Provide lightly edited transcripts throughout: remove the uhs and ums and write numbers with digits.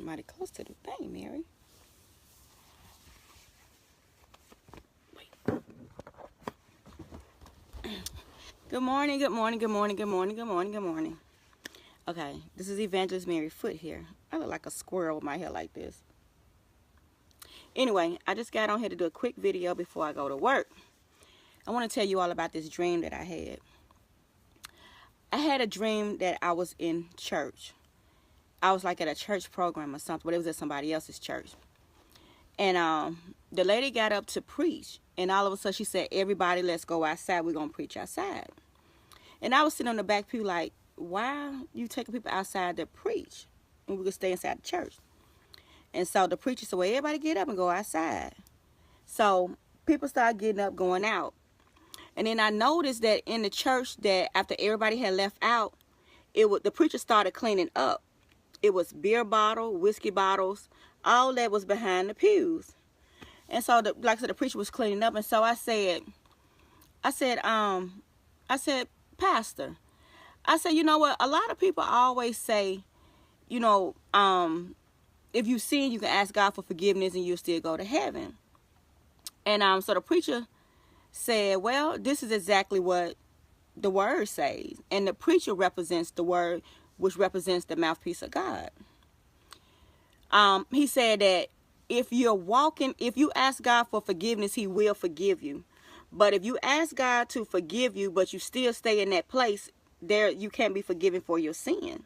Mighty close to the thing, Mary. Wait. Good morning, good morning, good morning, good morning, good morning, good morning. Okay, this is Evangelist Mary Foot here. I look like a squirrel with my hair like this. Anyway, I just got on here to do a quick video before I go to work. I want to tell you all about this dream that I had. I had a dream that I was in church. I was like at a church program or something, but it was at somebody else's church. And the lady got up to preach, and all of a sudden she said, "Everybody, let's go outside. We're going to preach outside." And I was sitting on the back pew like, why you taking people outside to preach? And we could stay inside the church. And so the preacher said, "Well, everybody get up and go outside." So people started getting up, going out. And then I noticed that in the church that after everybody had left out, the preacher started cleaning up. It was beer bottle, whiskey bottles, all that was behind the pews. And so, like I said, the preacher was cleaning up. And so I said, "Pastor," I said, "You know what? A lot of people always say, you know, if you sin, you can ask God for forgiveness and you'll still go to heaven." And so the preacher said, "Well, this is exactly what the word says." And the preacher represents the word, which represents the mouthpiece of God. He said that if you ask God for forgiveness, he will forgive you. But if you ask God to forgive you, but you still stay in that place, there you can't be forgiven for your sin.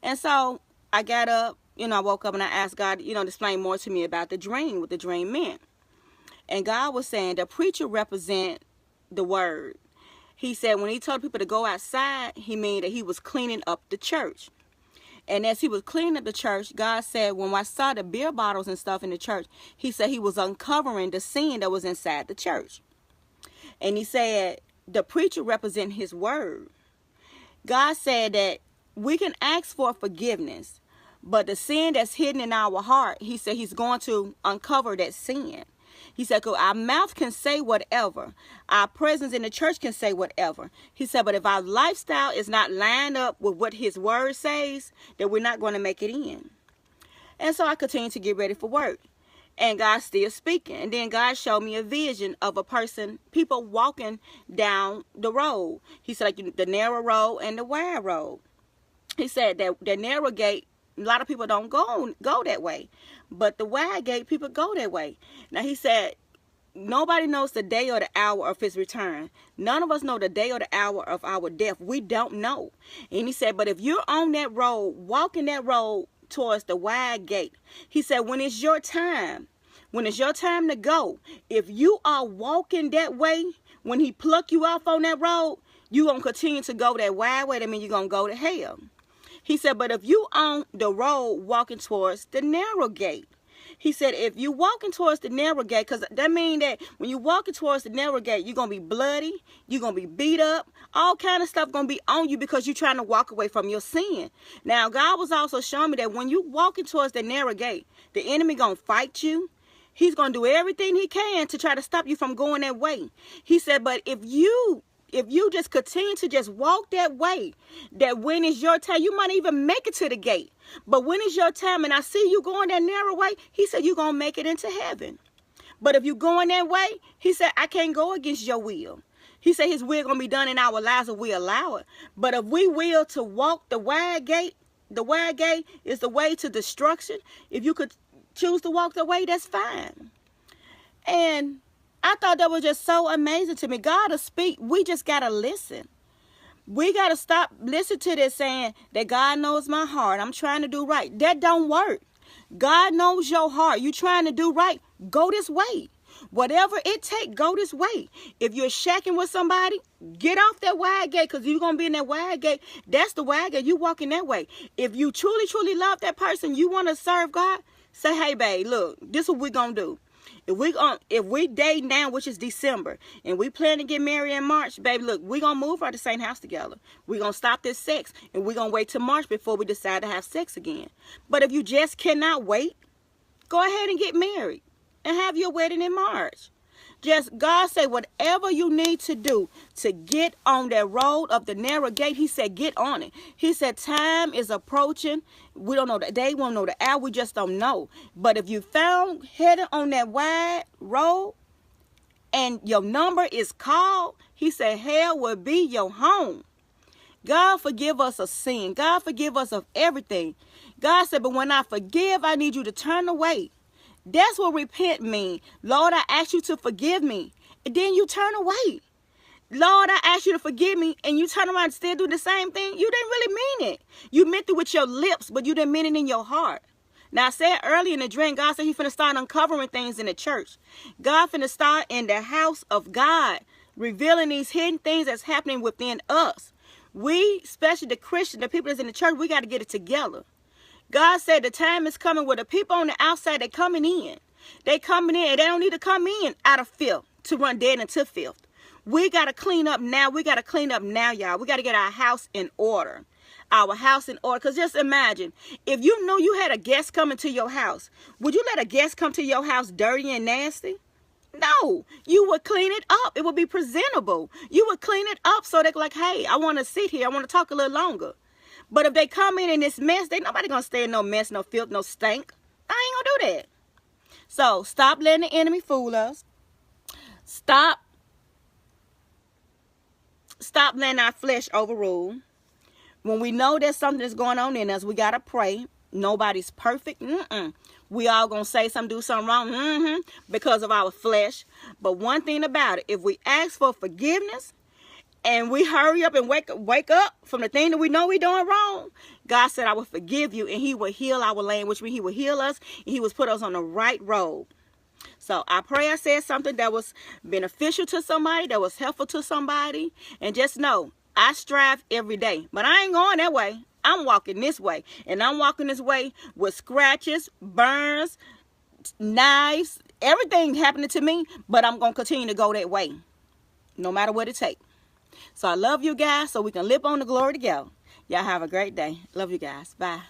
And so I got up, I woke up and I asked God, to explain more to me about the dream, what the dream meant. And God was saying the preacher represent the word. He said when he told people to go outside, he meant that he was cleaning up the church. And as he was cleaning up the church, God said, when I saw the beer bottles and stuff in the church, he said he was uncovering the sin that was inside the church. And he said the preacher represent his word. God said that we can ask for forgiveness, but the sin that's hidden in our heart, he said he's going to uncover that sin. He said, our mouth can say whatever. Our presence in the church can say whatever. He said, but if our lifestyle is not lined up with what his word says, then we're not going to make it in. And so I continued to get ready for work. And God's still speaking. And then God showed me a vision of people walking down the road. He said, like the narrow road and the wide road. He said that the narrow gate, a lot of people don't go that way. But the wide gate, people go that way. Now, he said, nobody knows the day or the hour of his return. None of us know the day or the hour of our death. We don't know. And he said, but if you're on that road, walking that road towards the wide gate, he said, when it's your time to go, if you are walking that way, when he pluck you off on that road, you're going to continue to go that wide way. That means you're going to go to hell. He said, but if you on the road walking towards the narrow gate, he said, if you walking towards the narrow gate, because that means that when you walking towards the narrow gate, you're going to be bloody, you're going to be beat up, all kind of stuff going to be on you because you're trying to walk away from your sin. Now, God was also showing me that when you walking towards the narrow gate, the enemy going to fight you. He's going to do everything he can to try to stop you from going that way. He said, but if you just continue to just walk that way, that when it's your time, you might even make it to the gate. But when it's your time and I see you going that narrow way, he said, you're going to make it into heaven. But if you're going that way, he said, I can't go against your will. He said his will going to be done in our lives if we allow it. But if we will to walk the wide gate is the way to destruction. If you could choose to walk the way, that's fine. And I thought that was just so amazing to me. God will speak. We just got to listen. We got to stop listening to this saying that God knows my heart. I'm trying to do right. That don't work. God knows your heart. You trying to do right. Go this way. Whatever it take, go this way. If you're shacking with somebody, get off that wide gate because you're going to be in that wide gate. That's the wide gate. You walking that way. If you truly, truly love that person, you want to serve God, say, hey, babe, look, this is what we're going to do. If we date now, which is December, and we plan to get married in March, baby, look, we're going to move out the same house together. We're going to stop this sex, and we're going to wait till March before we decide to have sex again. But if you just cannot wait, go ahead and get married and have your wedding in March. Just God said, whatever you need to do to get on that road of the narrow gate, he said, get on it. He said, time is approaching. We don't know the day, we don't know the hour, we just don't know. But if you found headed on that wide road and your number is called, he said, hell will be your home. God forgive us of sin. God forgive us of everything. God said, but when I forgive, I need you to turn away. That's what repent means. Lord, I ask you to forgive me. And then you turn away. Lord, I ask you to forgive me. And you turn around and still do the same thing. You didn't really mean it. You meant it with your lips, but you didn't mean it in your heart. Now, I said earlier in the dream, God said he's finna start uncovering things in the church. God finna start in the house of God, revealing these hidden things that's happening within us. We, especially the Christians, the people that's in the church, we got to get it together. God said the time is coming where the people on the outside, they're coming in. They coming in, and they don't need to come in out of filth to run dead into filth. We got to clean up now. We got to clean up now, y'all. We got to get our house in order. Our house in order. Because just imagine, if you knew you had a guest coming to your house, would you let a guest come to your house dirty and nasty? No, you would clean it up. It would be presentable. You would clean it up so they're like, hey, I want to sit here. I want to talk a little longer. But if they come in this mess, they nobody gonna stay in no mess, no filth, no stink. I ain't gonna do that. So stop letting the enemy fool us. Stop letting our flesh overrule. When we know there's something that's going on in us, we gotta pray. Nobody's perfect. We all gonna say something, do something wrong, because of our flesh. But one thing about it, if we ask for forgiveness, and we hurry up and wake up from the thing that we know we're doing wrong, God said, I will forgive you, and he will heal our land, which means he will heal us, and he will put us on the right road. So I pray I said something that was beneficial to somebody, that was helpful to somebody. And just know, I strive every day, but I ain't going that way. I'm walking this way, and I'm walking this way with scratches, burns, knives, everything happening to me, but I'm going to continue to go that way, no matter what it takes. So I love you guys, so we can live on the glory together. Y'all have a great day. Love you guys. Bye.